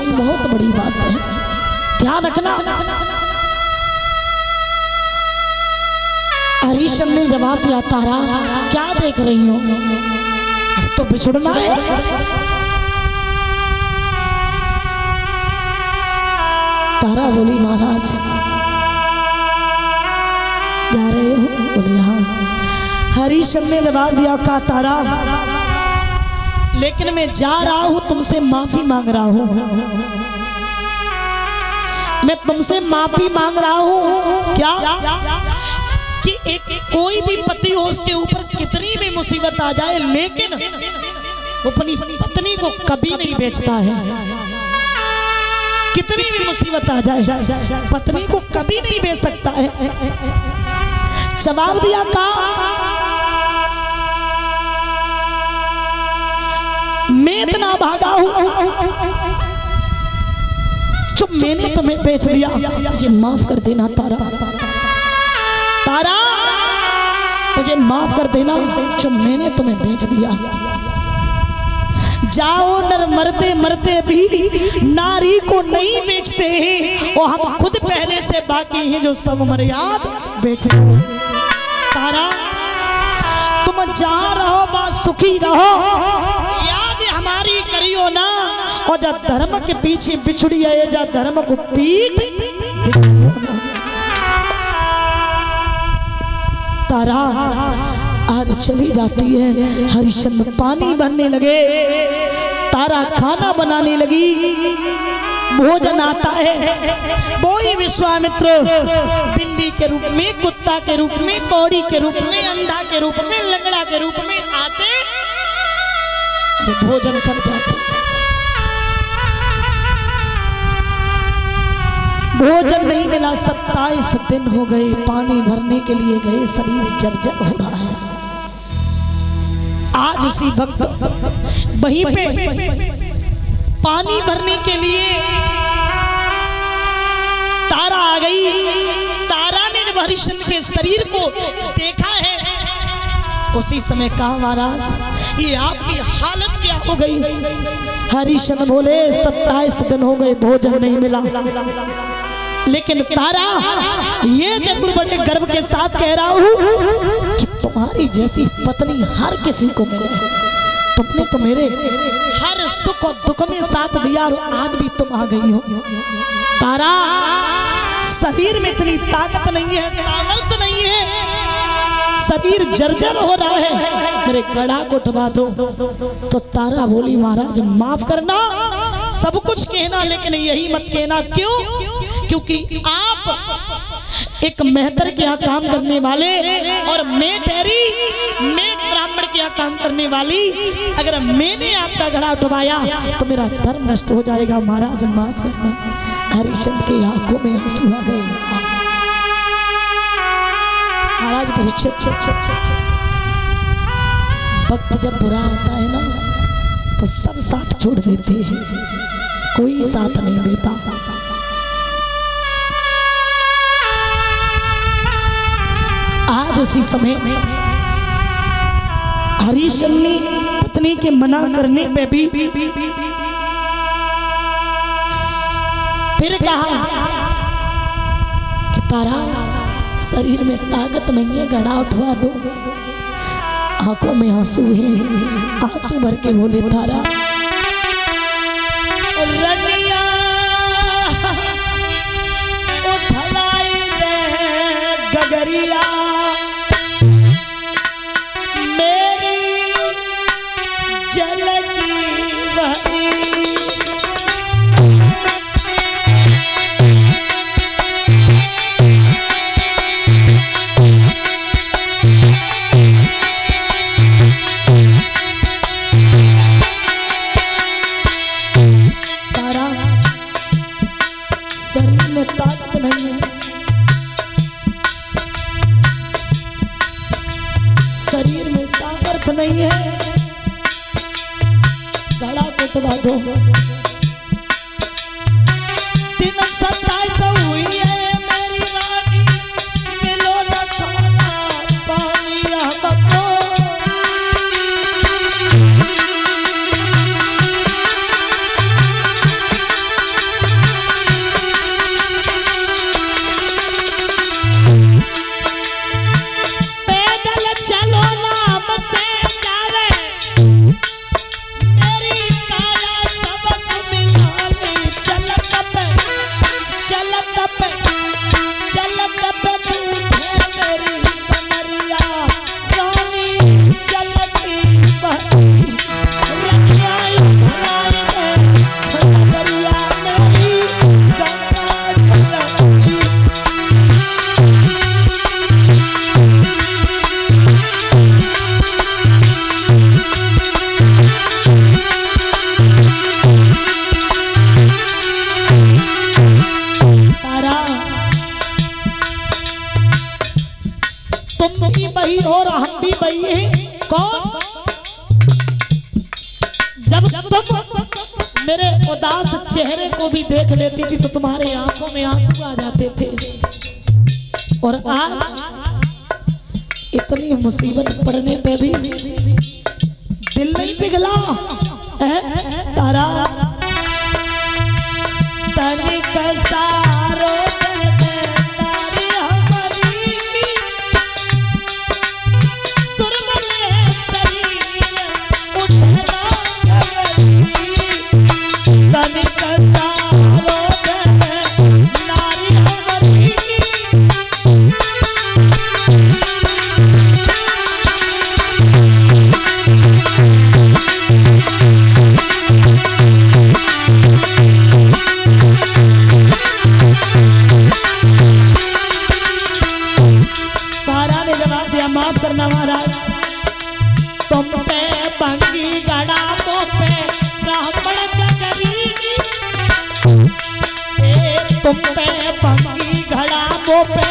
पानी बहुत बड़ी बात है, ध्यान रखना। हरिश्चंद्र ने जवाब दिया, तारा क्या देख रही हो, अब तो बिछुड़ना है। तारा बोली, महाराज जा रहे हो? बोले हाँ। हरिश्चंद्र ने जवाब दिया, का तारा लेकिन मैं जा रहा हूं, तुमसे माफी मांग रहा हूं, मैं तुमसे माफी मांग रहा हूं। क्या कि एक कोई भी पति हो, उसके ऊपर कितनी भी मुसीबत आ जाए, लेकिन वो अपनी पत्नी को कभी नहीं बेचता है। कितनी भी मुसीबत आ जाए, पत्नी को कभी नहीं बेच सकता है। जवाब दिया, का मैं इतना भागा हूं जो मैंने तुम्हें बेच दिया, मुझे माफ कर देना तारा, तारा मुझे माफ कर देना जो मैंने तुम्हें बेच दिया। जाओ नर मरते मरते भी नारी को नहीं बेचते हैं, और हम खुद पहले से बाकी हैं जो सब मर्याद बेचते हैं। तारा तुम जहां रहो बस सुखी रहो, याद हमारी करियो ना, और जा धर्म के पीछे बिछड़ी है, जा धर्म को पीठ दिखाओ ना। तारा आज चली जाती है। हरिश्चंद्र पानी भरने लगे, तारा खाना बनाने लगी, भोजन आता है। वही विश्वामित्र बिल्ली के रूप में, कुत्ता के रूप में, कौड़ी के रूप में, अंधा के रूप में, लंगड़ा के रूप में आते और भोजन कर जाते। भोजन नहीं मिला, 27 दिन हो गए, पानी भरने के लिए गए, शरीर जर्जर हो रहा है। आज उसी वक्त वहीं पे पानी भरने के लिए तारा आ गई। तारा ने जब हरिश्चंद्र के शरीर को देखा है, उसी समय कहा, महाराज ये आपकी हालत क्या हो गई? हरिश्चंद्र बोले, 27 दिन हो गए, भोजन नहीं मिला, लेकिन तारा ये जरूर बड़े गर्व के साथ कह रहा हूं कि तुम्हारी जैसी पत्नी हर किसी को मिले। तुमने तो मेरे हर सुख और दुख में साथ दिया, और आज भी तुम आ गई हो। तारा शरीर में इतनी ताकत नहीं है, सामर्थ्य नहीं है, शरीर जर्जर हो रहा है, मेरे गड़ा को उठवा दो। तो तारा बोली, महाराज माफ करना, सब कुछ कहना, लेकिन यही मत कहना। क्यों? क्योंकि आप एक मेहतर के यहाँ काम करने वाले, और मैं ठहरी, मैं ब्राह्मण के यहाँ काम करने वाली, अगर मैंने आपका घड़ा उठवाया तो मेरा धर्म नष्ट हो जाएगा। महाराज माफ करना। हरिश्चंद्र की आंखों में आंसू आ गए। महाराज परीक्षित, वक्त जब बुरा आता है ना, तो सब साथ छोड़ देते हैं, कोई साथ नहीं देता। आज उसी समय हरिश्चंद्र ने पत्नी के मना करने पे भी फिर कहा कि तारा शरीर में ताकत नहीं है, घड़ा उठवा दो। आंखों में आंसू हैं, आंसू भर के बोले, तारा रनिया उठलाई दे गगरिया, ताकत नहीं है, शरीर में सामर्थ्य नहीं है, घड़ा कुटवा दो। दिन 27 हुई है मेरी रानी, मिलो न खाना पानी हमको। बही और हम भी बही हैं। कौन? जब तुम मेरे उदास चेहरे को भी देख लेती थी तो तुम्हारे आंखों में आंसू आ जाते थे। और आज इतनी मुसीबत पड़ने पे भी दिल नहीं पिघला तारा। तनिक सारो माफ करना महाराज, तुम पे बंगी गड़ा मो पे ब्राह्मण गगरी, तुम पे बंगी गड़ा मो पे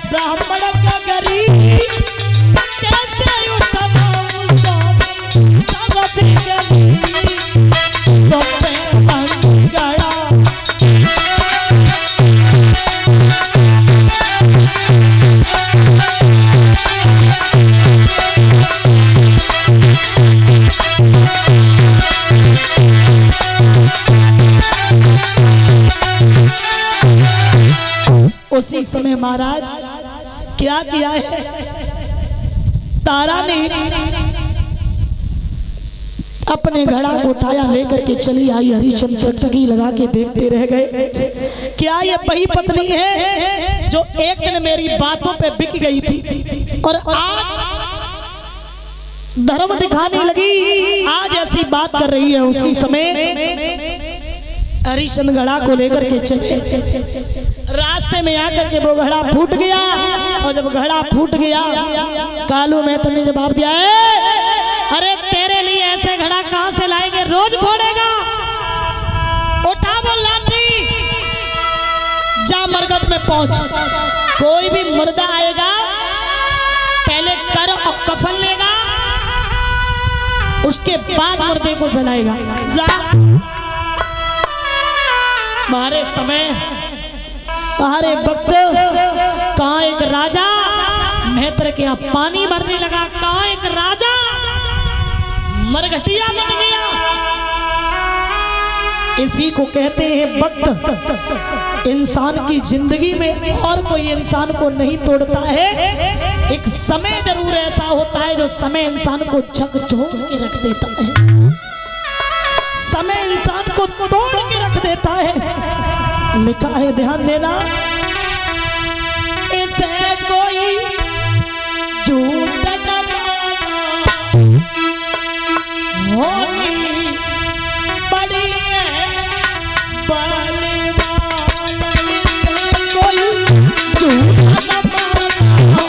ब्राह्मण गगरी, कैसे उठवाऊं सब बिगड़ी, तुम पे बंगी गड़ा उसी समय महाराज क्या किया है, तारा ने अपने घड़ा को उठाया, लेकर के चली आई। हरिश्चंद्र टकी लगा के देखते रह गए। क्या ये वही पत्नी है जो एक दिन मेरी बातों पे बिक गई थी और आज धर्म दिखाने लगी, आज ऐसी बात कर रही है। उसी समय हरिश्चंद्र घड़ा को लेकर के चले, रास्ते में आकर के वो घड़ा फूट गया और जब घड़ा फूट गया कालू मेहता ने जवाब दिया, अरे तेरे लिए ऐसे घड़ा कहां से लाएंगे, रोज फोड़ेगा, उठा वो लाठी, जा मरघट में पहुंच, कोई भी मुर्दा आएगा पहले कर और कफन लेगा, उसके बाद मुर्दे को जलाएगा। जा बारे समय बारे वक्त कहाँ एक राजा मेहतर के यहाँ पानी भरने लगा, कहाँ एक राजा मरघटिया बन गया। इसी को कहते हैं वक्त इंसान की जिंदगी में और कोई इंसान को नहीं तोड़ता है, एक समय जरूर ऐसा होता है जो समय इंसान को झकझोर के रख देता है, समय इंसान को तोड़ के रख देता है। लिखा है, ध्यान देना, इसे कोई झूठ न माना, होनी बड़ी है बलवान, इसे कोई झूठ न माना।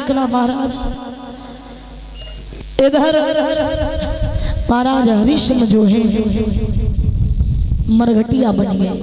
रखना महाराज। इधर महाराज हरिश्चंद्र जो है मरघटिया बन गए।